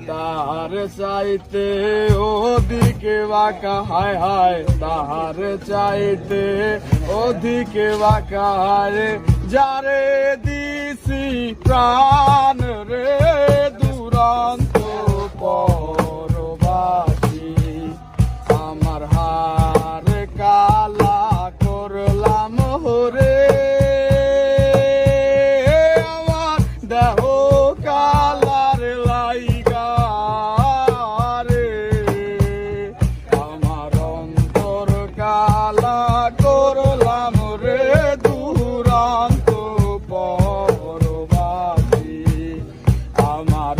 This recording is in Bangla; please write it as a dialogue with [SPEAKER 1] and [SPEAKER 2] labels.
[SPEAKER 1] তাহার চাইতে ওদিকে বাঁকা, হায় হায় তাহার চাইতে ওদিকে বাঁকা, রে যারে দিছি প্রাণ রে দুরন্ত পরবাসী, আমার হার কালা করলাম হরে, আমার দেহ কালার লাইগা রে, আমার অন্তর কালা করলাম রে দুরন্ত পরবাসী, আমার